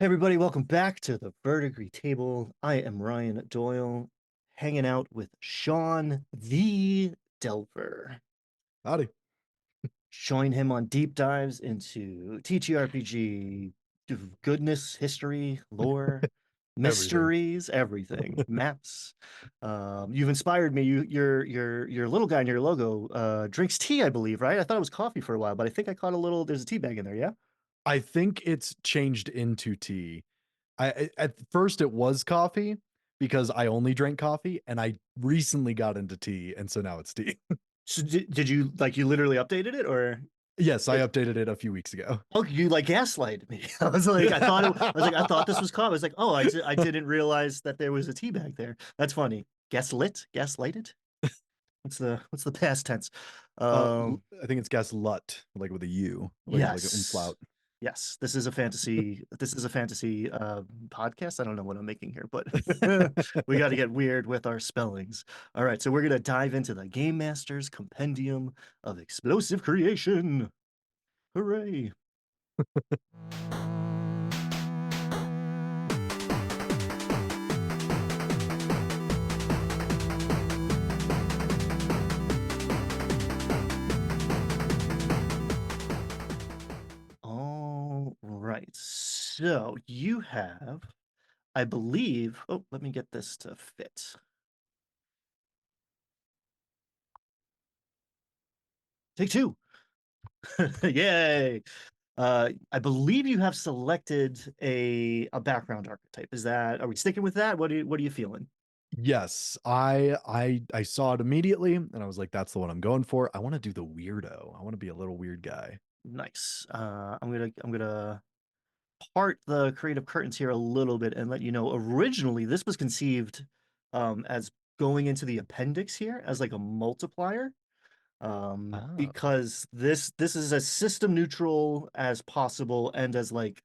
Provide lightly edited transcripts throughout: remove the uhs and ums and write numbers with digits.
Hey everybody, welcome back to the Verdigris Table. I am Ryan Doyle, hanging out with Shawn the Delver. Howdy. Join him on deep dives into TTRPG, goodness, history, lore, Everything. mysteries, everything, maps. You've inspired me. Your little guy in your logo drinks tea, I believe, right? I thought it was coffee for a while, but I think I caught a little. There's a tea bag in there, yeah. I think it's changed into tea. At first it was coffee because I only drank coffee and I recently got into tea and so now it's tea. So did you like you literally updated it or? Yes, I updated it a few weeks ago. Oh, you like gaslighted me. I was like, I thought this was common. I was like, oh, I didn't realize that there was a tea bag there. That's funny. Gaslighted. What's the past tense? Um, I think it's gaslut, like with a U, like an yes, umlaut. yes. This is a fantasy. This is a fantasy podcast. I don't know what I'm making here, but we got to get weird with our spellings. All right, so we're gonna dive into the Game Master's Compendium of Explosive Creation. Hooray! All right. So you have, I believe, oh, let me get this to fit. Take two. Yay. I believe you have selected a background archetype. Are we sticking with that? What are you feeling? Yes, I saw it immediately and I was like, that's the one I'm going for. I want to do the weirdo. I want to be a little weird guy. Nice. I'm gonna part the creative curtains here a little bit and let you know originally this was conceived as going into the appendix here as like a multiplier. Oh. Because this is as system neutral as possible and as like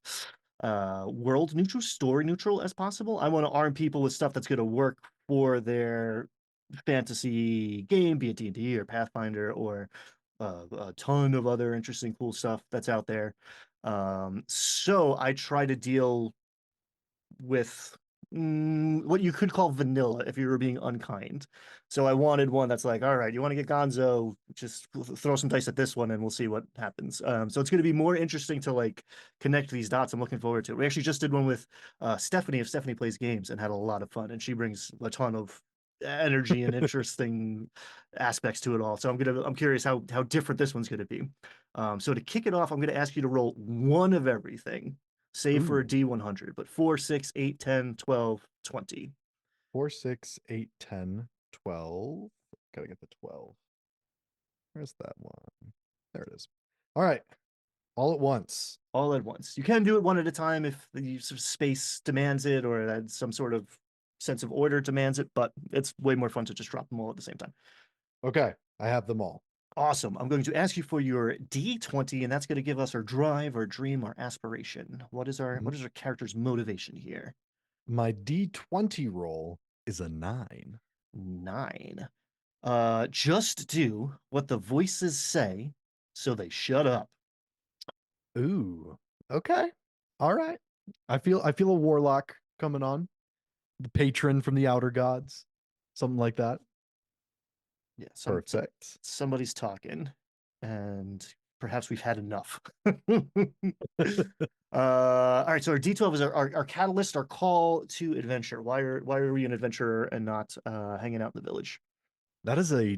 world neutral, story neutral as possible. I want to arm people with stuff that's going to work for their fantasy game, be it D&D or Pathfinder or a ton of other interesting, cool stuff that's out there. So I try to deal with what you could call vanilla if you were being unkind. So I wanted one that's like, all right, you want to get Gonzo, just throw some dice at this one and we'll see what happens. So it's going to be more interesting to like connect these dots. I'm looking forward to it. We actually just did one with Stephanie if Stephanie plays games and had a lot of fun, and she brings a ton of energy and interesting aspects to it all. So I'm curious how different this one's gonna be. So to kick it off, I'm gonna ask you to roll one of everything save for a Ooh. D100, but 4, 6, 8, 10, 12, 20. 4, 6, 8, 10, 12. Gotta get the 12. Where's that one? There it is. All right. All at once. All at once. You can do it one at a time if the use of space demands it or that some sort of sense of order demands it, but it's way more fun to just drop them all at the same time. Okay. I have them all. Awesome. I'm going to ask you for your D20, and that's going to give us our drive, our dream, our aspiration. What is our character's motivation here? My D20 roll is a 9. 9. Just do what the voices say, so they shut up. Ooh. Okay. All right. I feel a warlock coming on. The patron from the outer gods. Something like that. Yeah, Perfect. somebody's talking, and perhaps we've had enough. All right, so our D12 is our catalyst, our call to adventure. Why are we an adventurer and not hanging out in the village? That is a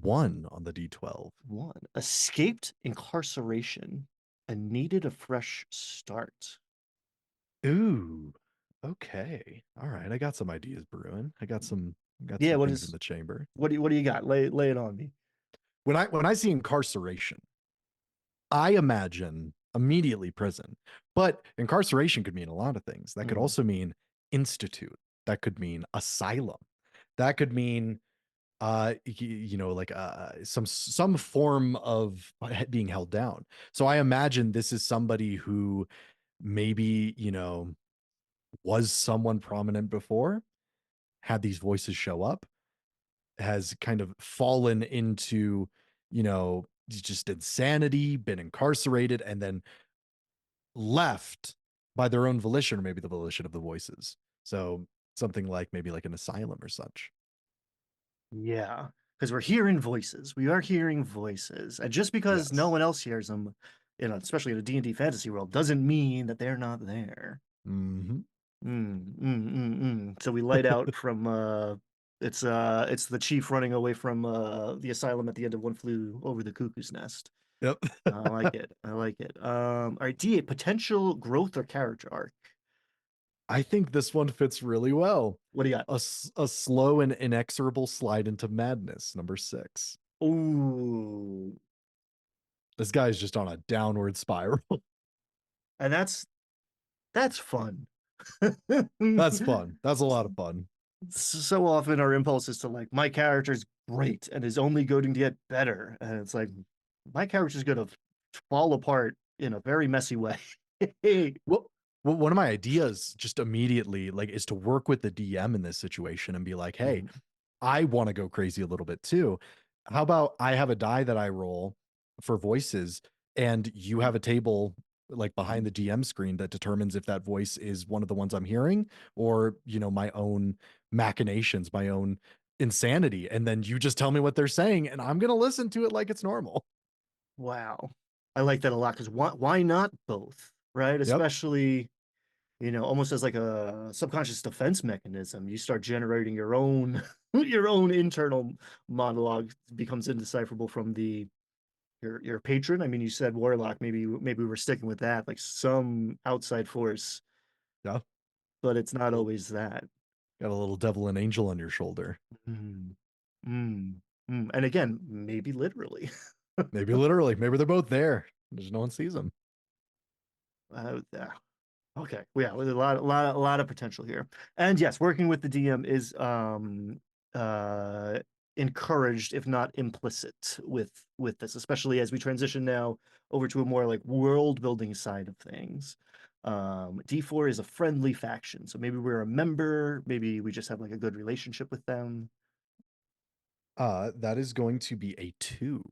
1 on the D12. One, escaped incarceration and needed a fresh start. Ooh. Okay. All right. I got some ideas brewing. I got Yeah, some what things in is the chamber. what do you got? Lay it on me. When I see incarceration, I imagine immediately prison. But incarceration could mean a lot of things. That could Mhm. also mean institute. That could mean asylum. That could mean like some form of being held down. So I imagine this is somebody who maybe, was someone prominent before, had these voices show up, has kind of fallen into, just insanity, been incarcerated, and then left by their own volition or maybe the volition of the voices. So something like maybe like an asylum or such. Yeah, because we're hearing voices. We are hearing voices, and just because no Yes. one else hears them, especially in a D&D fantasy world, doesn't mean that they're not there. Hmm. So we light out from it's the chief running away from the asylum at the end of One Flew Over the Cuckoo's Nest. Yep. I like it. I like it. All right, D8, potential growth or character arc. I think this one fits really well. What do you got? A slow and inexorable slide into madness, number 6. Ooh, This guy's just on a downward spiral. and that's fun. That's fun. That's a lot of fun. So often our impulse is to like, my character's great and is only going to get better. And it's like, my character's going to fall apart in a very messy way. Well, one of my ideas just immediately like is to work with the DM in this situation and be like, hey, Mhm, I want to go crazy a little bit too. How about I have a die that I roll for voices and you have a table like behind the DM screen that determines if that voice is one of the ones I'm hearing or, my own machinations, my own insanity. And then you just tell me what they're saying and I'm going to listen to it like it's normal. wow. I like that a lot because why not both? Right? Yep. Especially, almost as like a subconscious defense mechanism. You start generating your own your own internal monologue becomes indecipherable from the your patron. I mean, you said warlock. Maybe we're sticking with that, like some outside force, Yeah. but it's not always that. Got a little devil and angel on your shoulder. Mm, and again, maybe literally. Maybe literally. Maybe they're both there. Just no one sees them. Yeah. Okay. Well, yeah, with a lot of potential here. And yes, working with the DM is uh encouraged, if not implicit, with this, especially as we transition now over to a more like world building side of things. D4 is a friendly faction, so maybe we're a member, maybe we just have like a good relationship with them. That is going to be a 2.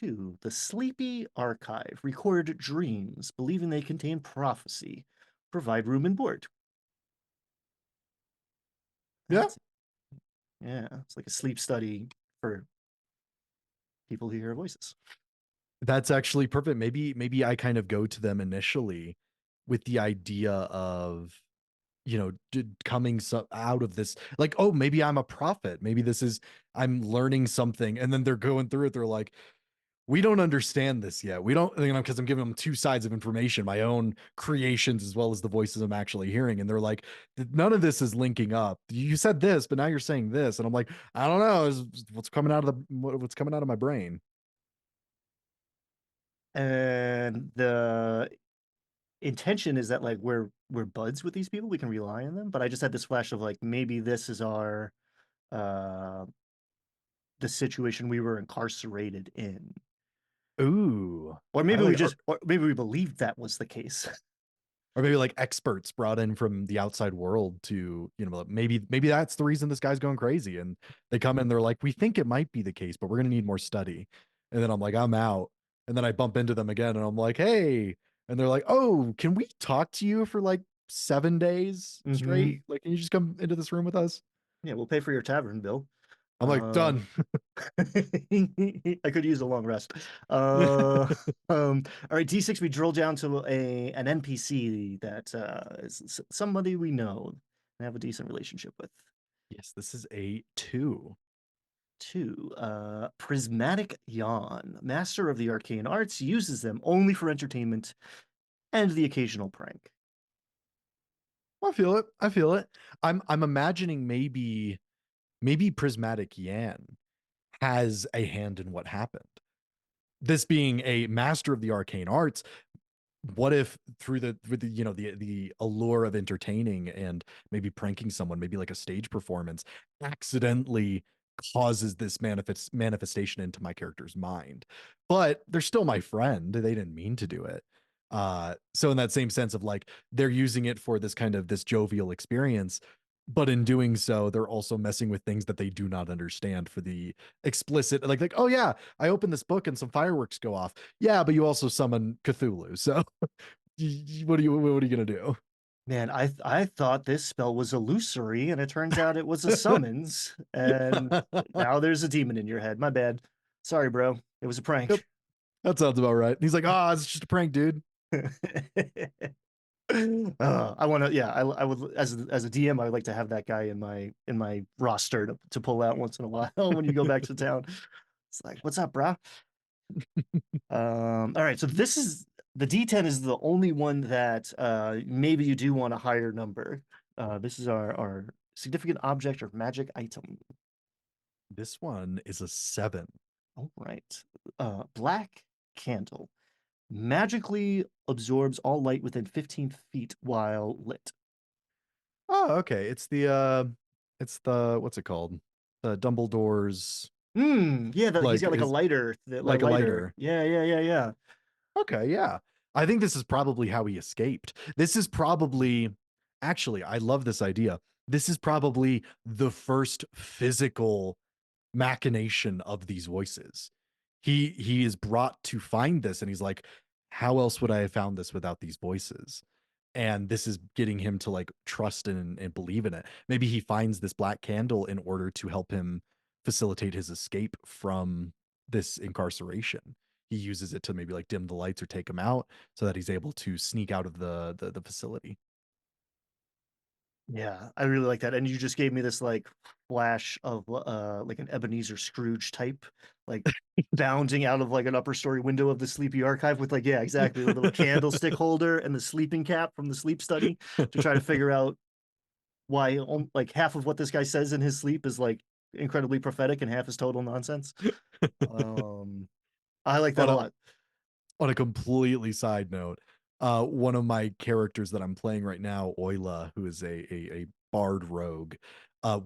Two, the Sleepy Archive record dreams, believing they contain prophecy, provide room and board. Yeah. That's Yeah, it's like a sleep study for people who hear voices. That's actually perfect. Maybe I kind of go to them initially with the idea of, coming out of this like, oh, maybe I'm a prophet. Maybe this is I'm learning something and then they're going through it. They're like, we don't understand this yet. We don't, because I'm giving them two sides of information, my own creations as well as the voices I'm actually hearing. And they're like, none of this is linking up. You said this, but now you're saying this. And I'm like, I don't know. Is what's coming out of my brain. And the intention is that like we're buds with these people, we can rely on them. But I just had this flash of like maybe this is our uh the situation we were incarcerated in. Ooh, Or I maybe like, or, or maybe we believed that was the case. or maybe like experts brought in from the outside world to, maybe that's the reason this guy's going crazy. And they come in, they're like, we think it might be the case, but we're going to need more study. And then I'm like, I'm out. And then I bump into them again and I'm like, hey. And they're like, oh, can we talk to you for like 7 days Hmm. straight? Like, can you just come into this room with us? Yeah, we'll pay for your tavern bill. I'm like, Uh, done. I could use a long rest. Uh, all right, D6, we drill down to an NPC that is somebody we know and have a decent relationship with. Yes, this is a 2. Two, Prismatic Yawn, master of the arcane arts, uses them only for entertainment and the occasional prank. I feel it. I feel it. I'm imagining maybe Prismatic Yan has a hand in what happened. This being a master of the arcane arts, what if through the allure of entertaining and maybe pranking someone, maybe like a stage performance, accidentally causes this manifestation into my character's mind, but they're still my friend. They didn't mean to do it. So in that same sense of like they're using it for this jovial experience, but in doing so they're also messing with things that they do not understand for the explicit like, oh yeah, I open this book and some fireworks go off. Yeah, but you also summon Cthulhu. So What are you gonna do? Man, I thought this spell was illusory, and it turns out it was a summons, and now there's a demon in your head. My bad. Sorry, bro. It was a Yep, prank. that sounds about right. He's like, ah, oh, it's just a prank, dude. I want to, yeah, I would, as a DM, I would like to have that guy in my roster to pull out once in a while when you go back to town. It's like, what's up, bro? All right, so this is the D10 is the only one that maybe you do want a higher number. This is our significant object or magic item. This one is a 7. All right. Black candle magically absorbs all light within 15 feet while lit. Oh, okay. It's the what's it called? The Dumbledore's Yeah, he's like got like a is lighter, a like a lighter. lighter. Yeah, yeah, yeah, yeah. Okay, yeah. I think this is probably how he escaped. This is probably actually, I love this idea. This is probably the first physical machination of these voices. He is brought to find this and he's like, how else would I have found this without these voices? And this is getting him to like trust and believe in it. Maybe he finds this black candle in order to help him facilitate his escape from this incarceration. He uses it to maybe like dim the lights or take him out so that he's able to sneak out of the facility. Yeah, I really like that. And you just gave me this like flash of like an Ebenezer Scrooge type, like bounding out of like an upper story window of the Sleepy Archive with like, yeah, exactly, with a little candlestick holder and the sleeping cap from the sleep study to try to figure out why like half of what this guy says in his sleep is like incredibly prophetic and half is total nonsense. Um, I like that on a a lot. on a completely side note, one of my characters that I'm playing right now, Oila, who is a bard rogue,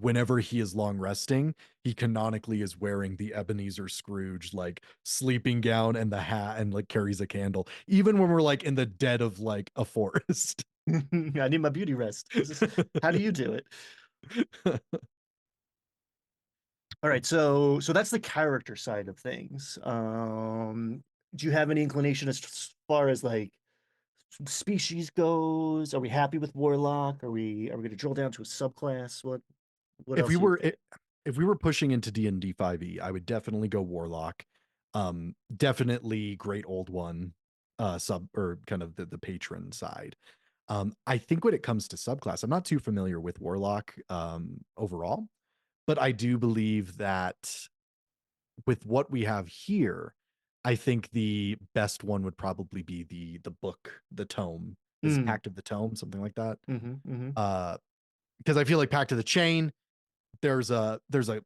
whenever he is long resting, he canonically is wearing the Ebenezer Scrooge like sleeping gown and the hat and like carries a candle, even when we're like in the dead of like a forest. I need my beauty rest. How do you do it? All right, so that's the character side of things. Do you have any inclination as far as like species goes? Are we happy with Warlock? Are we going to drill down to a subclass? What if else we do you were think? if we were pushing into D&D 5e, I would definitely go warlock. Definitely great old one, sub or kind of the patron side. I think when it comes to subclass, I'm not too familiar with warlock overall, but I do believe that with what we have here, I think the best one would probably be the book, the tome. Is Mm, Pact of the Tome, something like that. mm-hmm. Uh, because I feel like Pact of the Chain, there's a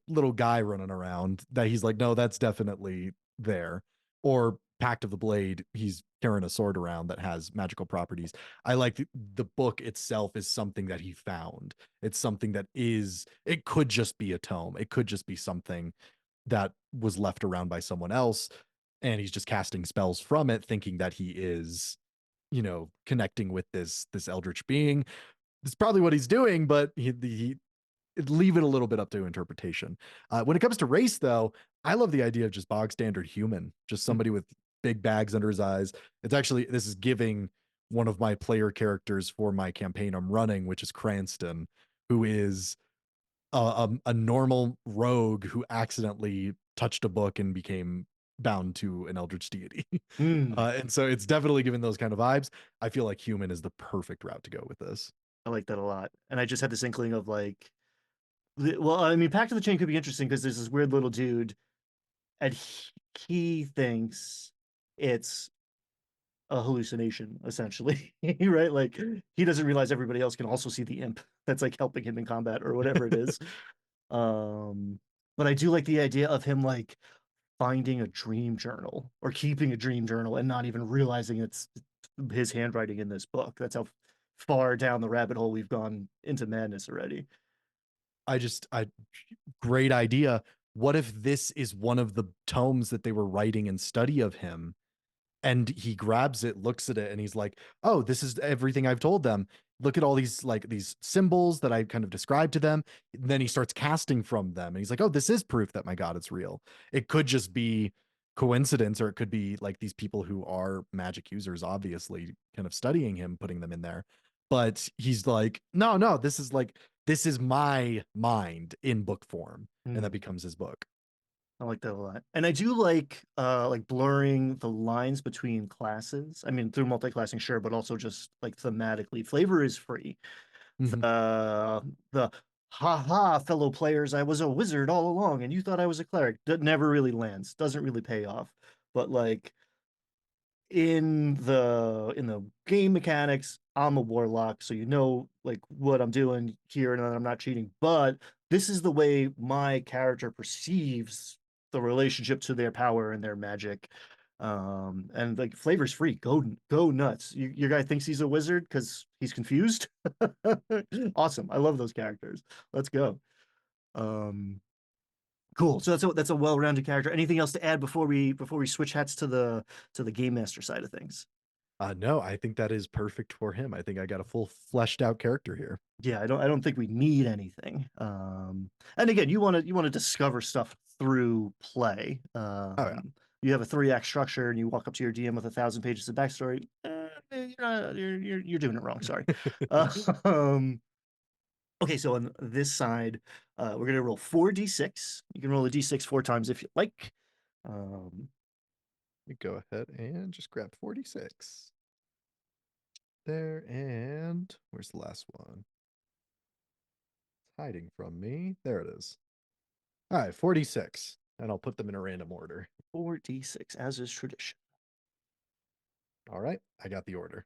little guy running around that he's like, no, that's definitely there. Or Pact of the Blade, he's carrying a sword around that has magical properties. I like the book itself is something that he found. It's something that is, it could just be a tome. It could just be something that was left around by someone else. And he's just casting spells from it, thinking that he is, connecting with this eldritch being. That's probably what he's doing, but he leave it a little bit up to interpretation. When it comes to race, though, I love the idea of just bog standard human, just somebody with big bags under his eyes. It's actually, this is giving one of my player characters for my campaign I'm running, which is Cranston, who is a normal rogue who accidentally touched a book and became bound to an eldritch deity. Mm, And so it's definitely given those kind of vibes. I feel like human is the perfect route to go with this. I like that a lot. And I just had this inkling of like, well, I mean, Pact of the Chain could be interesting because there's this weird little dude, and he thinks it's a hallucination, essentially, right? Like he doesn't realize everybody else can also see the imp that's like helping him in combat or whatever it is. Um, but I do like the idea of him like finding a dream journal or keeping a dream journal and not even realizing it's his handwriting in this book. That's how far down the rabbit hole we've gone into madness already. I great idea. What if this is one of the tomes that they were writing in study of him? And he grabs it, looks at it, and he's like, "Oh, this is everything I've told them. Look at all these like these symbols that I kind of described to them." And then he starts casting from them, and he's like, "Oh, this is proof that my God is real." It could just be coincidence, or it could be like these people who are magic users, obviously, kind of studying him, putting them in there. But he's like, no, no, this is like, this is my mind in book form. And that Hmm. becomes his book. I like that a lot. And I do like blurring the lines between classes. I mean, through multi-classing, sure, but also just like thematically. Flavor is free. Mhm. The ha ha fellow players, I was a wizard all along and you thought I was a cleric. That never really lands. Doesn't really pay off. But like in the game mechanics, I'm a warlock, so you know like what I'm doing here and I'm not cheating. But this is the way my character perceives the relationship to their power and their magic. And like flavor's free. Go nuts. Your guy thinks he's a wizard because he's confused. Awesome. I love those characters. Let's go. Um, cool. So that's a well-rounded character. Anything else to add before we switch hats to the game master side of things? No, I think that is perfect for him. I think I got a full fleshed out character here. Yeah, I don't think we need anything. And again, you want to discover stuff through play. Oh yeah. You have a 3 act structure and you walk up to your DM with 1,000 pages of backstory. You're doing it wrong. Sorry. Uh, um, okay, so on this side, we're gonna roll 4d6. You can roll a d6 4 times if you like. Um, Let me go ahead and just grab 46 there. And where's the last one? It's hiding from me. There it is. All right, 46. And I'll put them in a random order. 4d6, as is tradition. All right, I got the order.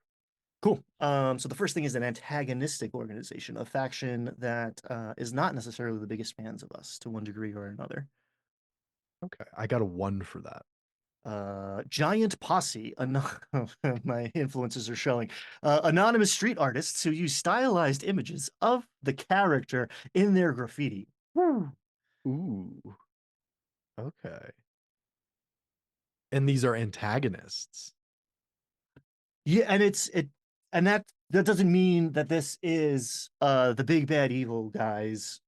Cool. So the first thing is an antagonistic organization, a faction that is not necessarily the biggest fans of us to one degree or another. Okay, I got a 1 for that. Giant Posse, my influences are showing. Anonymous street artists who use stylized images of the character in their graffiti. Woo. Ooh, okay. And these are antagonists. Yeah, and and that doesn't mean that this is the big bad evil guys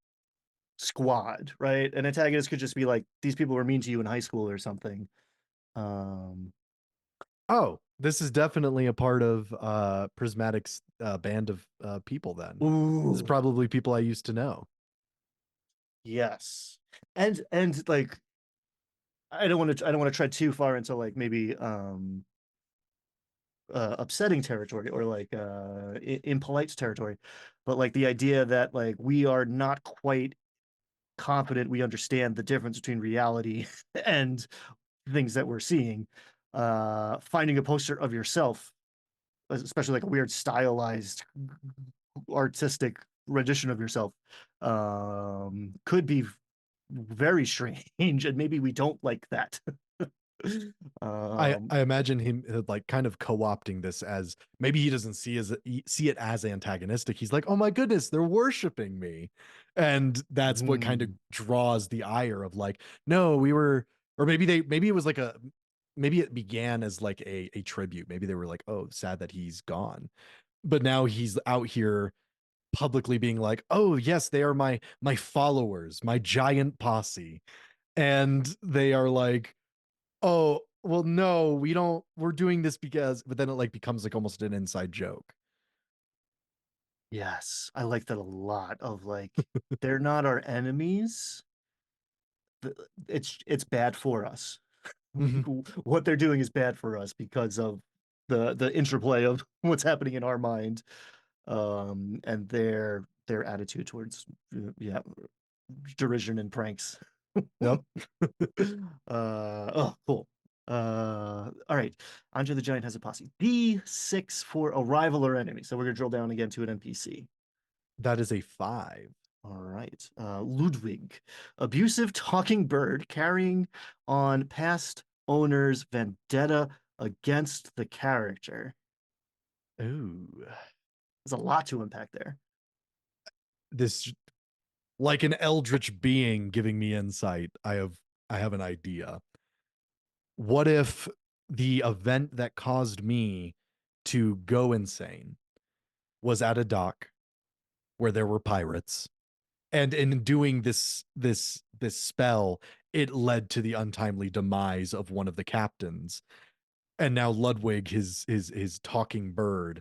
squad, right? An antagonist could just be like, these people were mean to you in high school or something. Um, Oh, this is definitely a part of Prismatic's band of people then. This is ooh, probably people I used to know. yes. And like I don't want to tread too far into like maybe upsetting territory or like impolite territory, but like the idea that like we are not quite competent, we understand the difference between reality and things that we're seeing. Finding a poster of yourself, especially like a weird stylized artistic rendition of yourself, could be very strange, and maybe we don't like that. um, I imagine him like kind of co-opting this as maybe he doesn't see it as antagonistic. He's like, "Oh my goodness, they're worshiping me." And that's what kind of mm, draws the ire of like, "No, we were," or maybe it was like a maybe it began as like a tribute. Maybe they were like, "Oh, sad that he's gone." But now he's out here publicly being like, "Oh, yes, they are my followers, my giant posse." And they are like, oh, well, no, we don't, we're doing this because, but then it like becomes like almost an inside joke. yes, I like that a lot. Of like, they're not our enemies. It's bad for us. Mhm. What they're doing is bad for us because of the interplay of what's happening in our mind, and their attitude towards yeah, derision and pranks. Yep. Oh, cool. All right. Andre the Giant has a posse. D6 for a rival or enemy. So we're gonna drill down again to an NPC. That is a 5. All right. Ludwig, abusive talking bird carrying on past owner's vendetta against the character. Ooh, There's a lot to unpack there. this like an eldritch being giving me insight. I have an idea. What if the event that caused me to go insane was at a dock where there were pirates, and in doing this spell, it led to the untimely demise of one of the captains. And now Ludwig, his talking bird,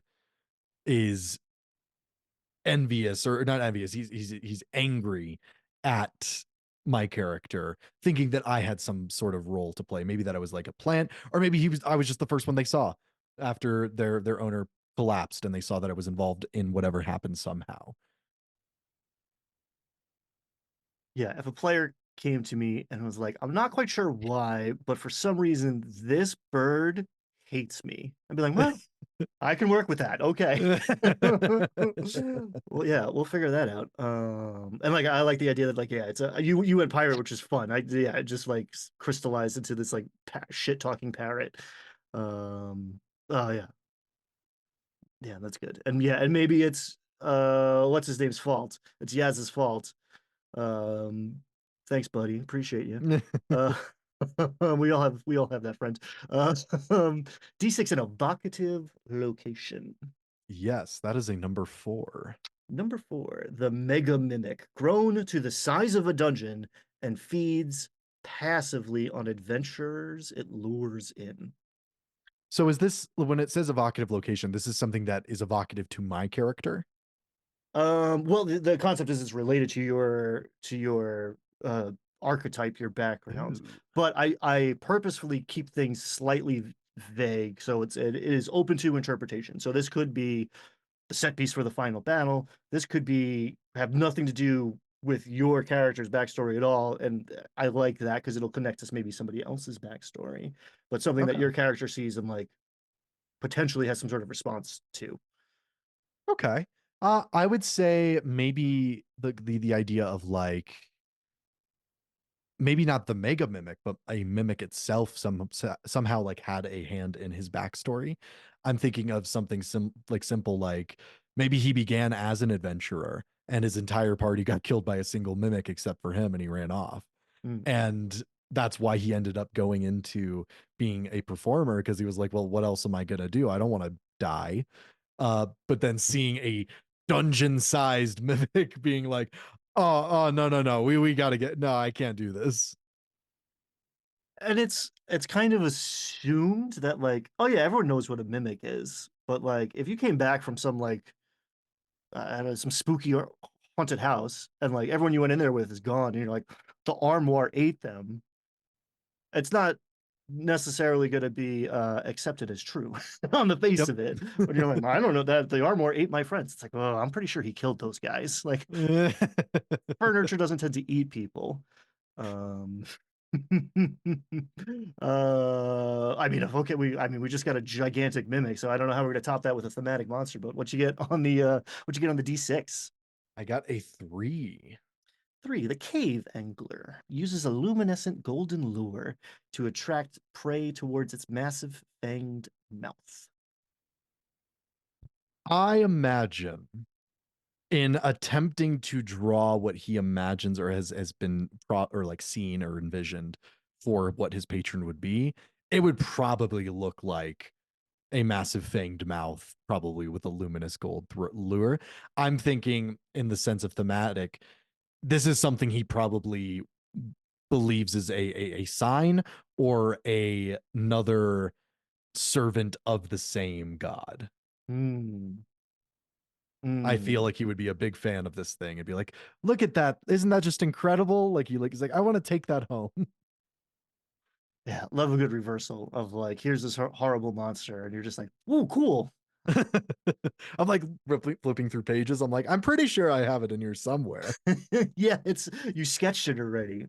is envious, or not envious. He's angry at my character, thinking that I had some sort of role to play. Maybe that I was like a plant, or maybe I was just the first one they saw after their owner collapsed, and they saw that I was involved in whatever happened somehow. Yeah, if a player came to me and was like, I'm not quite sure why, but for some reason this bird hates me, I'd be like, well, I can work with that. Okay. Well, yeah, we'll figure that out. And like I like the idea that like yeah, it's a you went pirate, which is fun. Yeah, it just like crystallized into this like shit talking parrot. Oh yeah, yeah, that's good. And yeah, and maybe it's what's his name's fault. It's Yaz's fault. Um, Thanks, buddy. Appreciate you. Uh, we all have that friend. Uh, um, D6 an evocative location. Yes, that is a number 4. Number four, the Mega Mimic, grown to the size of a dungeon and feeds passively on adventurers it lures in. So is this, when it says evocative location, this is something that is evocative to my character? Well, the concept is it's related to your archetype, your background, Ooh. but I purposefully keep things slightly vague, so it is open to interpretation. So this could be the set piece for the final battle. This could be have nothing to do with your character's backstory at all, and I like that because it'll connect to maybe somebody else's backstory, but something that Okay. your character sees and like potentially has some sort of response to. Okay. I would say maybe the idea of like, maybe not the mega mimic, but a mimic itself somehow like had a hand in his backstory. I'm thinking of something like simple, like maybe he began as an adventurer and his entire party got killed by a single mimic except for him, and he ran off. Mm. And that's why he ended up going into being a performer, because he was like, well, what else am I gonna do? I don't want to die. But then seeing a dungeon-sized mimic being like, oh, no, no, no, we gotta get, no, I can't do this. And it's kind of assumed that like, oh yeah, everyone knows what a mimic is, but like if you came back from some like I don't know, some spooky or haunted house and like everyone you went in there with is gone, and you're like the armoire ate them, it's not necessarily going to be accepted as true on the face Yep. of it. When you're like, I don't know that the armor ate my friends. It's like, oh, I'm pretty sure he killed those guys. Like furniture doesn't tend to eat people. Um, I mean, if okay, I mean, we just got a gigantic mimic, so I don't know how we're gonna top that with a thematic monster. But what you get on the D6? I got a 3. Three, the cave angler uses a luminescent golden lure to attract prey towards its massive fanged mouth. I imagine, in attempting to draw what he imagines or has been or like seen or envisioned for what his patron would be, it would probably look like a massive fanged mouth, probably with a luminous gold lure. I'm thinking, in the sense of thematic, this is something he probably believes is a sign, or another servant of the same god. Hmm. I feel Hmm. like he would be a big fan of this thing and be like, "Look at that! Isn't that just incredible?" Like he's like, "I want to take that home." Yeah, love a good reversal of like, here's this horrible monster, and you're just like, "Ooh, cool." I'm like flipping through pages. I'm like, I'm pretty sure I have it in here somewhere. Yeah, it's you sketched it already.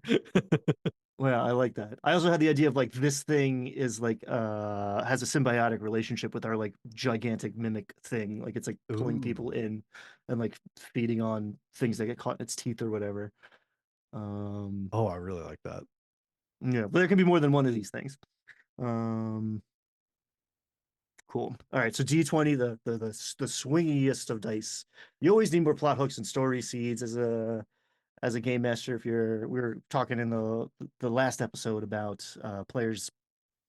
Well, I like that. I also had the idea of like this thing is like has a symbiotic relationship with our like gigantic mimic thing. Like it's like pulling people Ooh. in and like feeding on things that get caught in its teeth or whatever. Um Oh, I really like that. yeah, but there can be more than one of these things. Um cool. All right, so D20, the swingiest of dice. You always need more plot hooks and story seeds as a game master. If you're we were talking in the last episode about players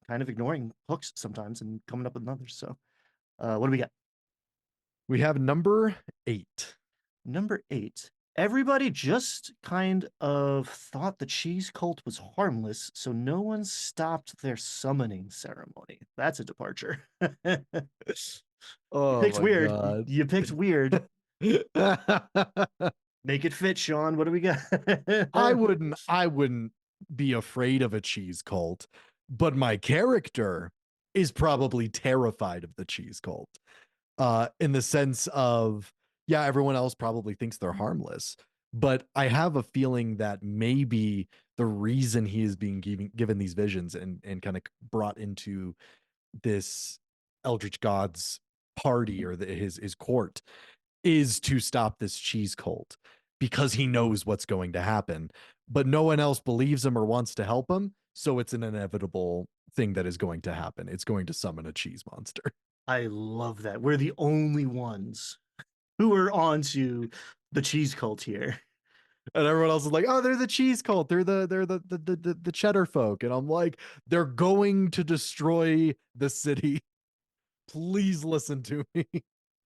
kind of ignoring hooks sometimes and coming up with others. So, what do we got? We have number 8. Number eight, Everybody just kind of thought the cheese cult was harmless, so no one stopped their summoning ceremony. That's a departure. You Oh picked my weird. god. You picked weird. Make it fit, Sean. What do we got? I wouldn't be afraid of a cheese cult, but my character is probably terrified of the cheese cult. In the sense of, yeah, everyone else probably thinks they're harmless, but I have a feeling that maybe the reason he is being given these visions and kind of brought into this Eldritch God's party or his court is to stop this cheese cult because he knows what's going to happen, but no one else believes him or wants to help him. So it's an inevitable thing that is going to happen. It's going to summon a cheese monster. I love that. We're the only ones who are onto the cheese cult here. And everyone else is like, "Oh, they're the cheese cult. They're the cheddar folk." And I'm like, "They're going to destroy the city. Please listen to me."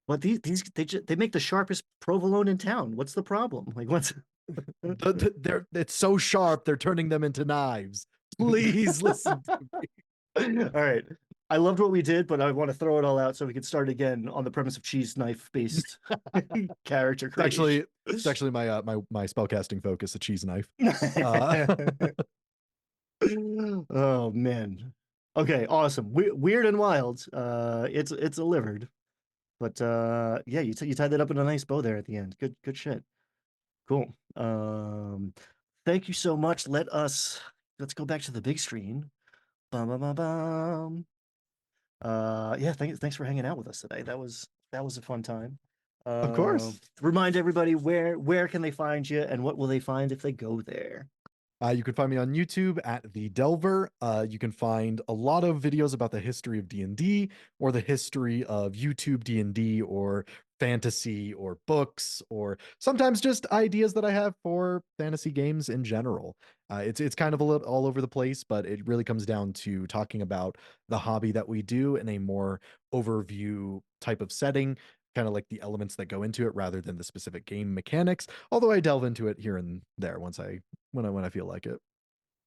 But they make the sharpest provolone in town. What's the problem? Like what's They're it's so sharp. They're turning them into knives. Please listen to me. All right. I loved what we did, but I want to throw it all out so we can start again on the premise of cheese knife based character It's actually creation. it's actually my spellcasting focus, a cheese knife. Uh, Oh man. Okay, awesome. Weird and wild. It's delivered. But yeah, you tied that up in a nice bow there at the end. Good shit. Cool. Thank you so much. Let's go back to the big screen. Bum, bum, bum, bum. Yeah, thanks for hanging out with us today. That was a fun time. of course. Remind everybody where can they find you and what will they find if they go there? You can find me on YouTube at the Delver. You can find a lot of videos about the history of D&D or the history of YouTube D&D or fantasy or books or sometimes just ideas that I have for fantasy games in general. It's kind of a little all over the place, but it really comes down to talking about the hobby that we do in a more overview type of setting, kind of like the elements that go into it rather than the specific game mechanics. Although I delve into it here and there when I feel like it.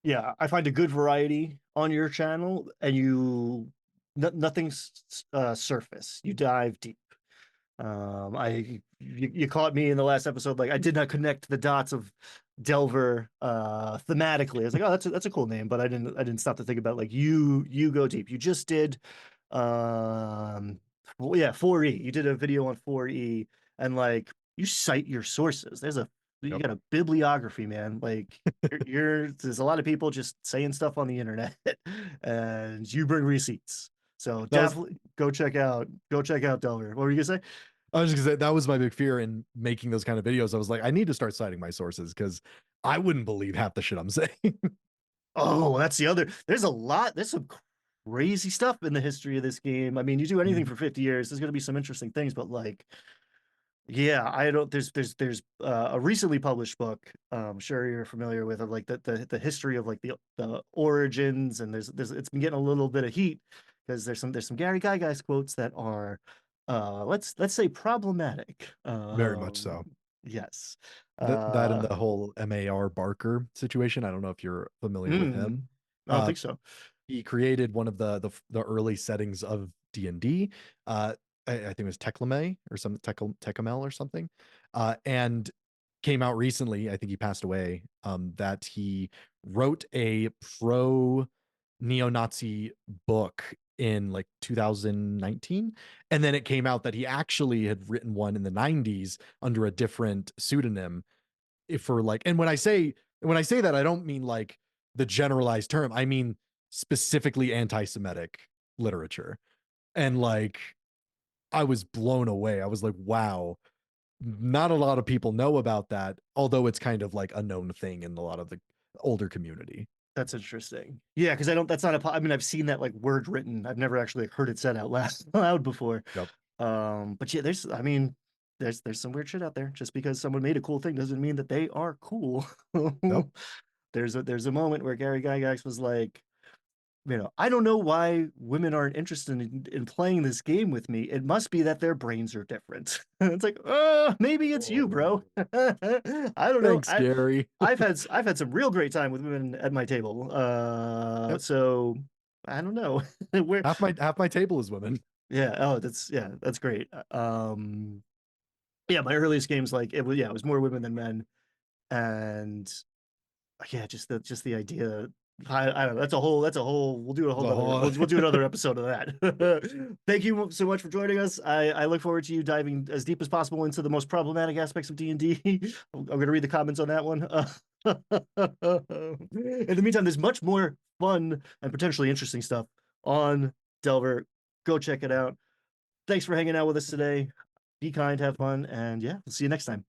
Yeah, I find a good variety on your channel, and nothing's surface. You dive deep. You caught me in the last episode. Like I did not connect the dots of Delver thematically. I was like, oh, that's a cool name, but I didn't stop to think about like you go deep. You just did well, yeah, 4E. You did a video on 4E and like you cite your sources. You Yep. got a bibliography, man. Like there's a lot of people just saying stuff on the internet and you bring receipts. So That was definitely go check out Delver. What were you gonna say? I was just gonna say that was my big fear in making those kind of videos. I was like, I need to start citing my sources because I wouldn't believe half the shit I'm saying. Oh, that's the other. There's some crazy stuff in the history of this game. I mean, you do anything for 50 years, there's going to be some interesting things, but like, yeah, I don't. There's a recently published book. I'm sure you're familiar with of like the history of like the origins, and there's it's been getting a little bit of heat because there's some Gary Gygax quotes that are, let's say problematic. Very much so. Yes. That and Uh, the whole MAR Barker situation. I don't know if you're familiar with him. I don't Uh, think so. he created one of the early settings of D&D. I think it was Teclame or some Tecamel or something. And came out recently, I think he passed away, that he wrote a pro neo-Nazi book in like 2019, and then it came out that he actually had written one in the 90s under a different pseudonym for like, and when I say that, I don't mean like the generalized term. I mean specifically anti-Semitic literature. And like I was blown away. I was like, wow, not a lot of people know about that, although it's kind of like a known thing in a lot of the older community. That's interesting. Yeah, because I don't. That's not I mean, I've seen that like word written. I've never actually heard it said out loud before. Yep. But yeah, I mean, there's some weird shit out there. Just because someone made a cool thing doesn't mean that they are cool. Yep. There's a moment where Gary Gygax was like, I don't know why women aren't interested in playing this game with me. It must be that their brains are different. It's like, maybe it's you, bro. Oh, I don't know. thanks, Gary. I've had some real great time with women at my table. Yep. So I don't know. Where Half my table is women. yeah, oh, that's great. Yeah, my earliest games like it was more women than men. And yeah, just the idea. I don't know. That's a whole. We'll do a whole The other. whole We'll do another episode of that. Thank you so much for joining us. I look forward to you diving as deep as possible into the most problematic aspects of D&D. I'm going to read the comments on that one. In the meantime, there's much more fun and potentially interesting stuff on Delver. Go check it out. Thanks for hanging out with us today. Be kind, have fun, and yeah, we'll see you next time.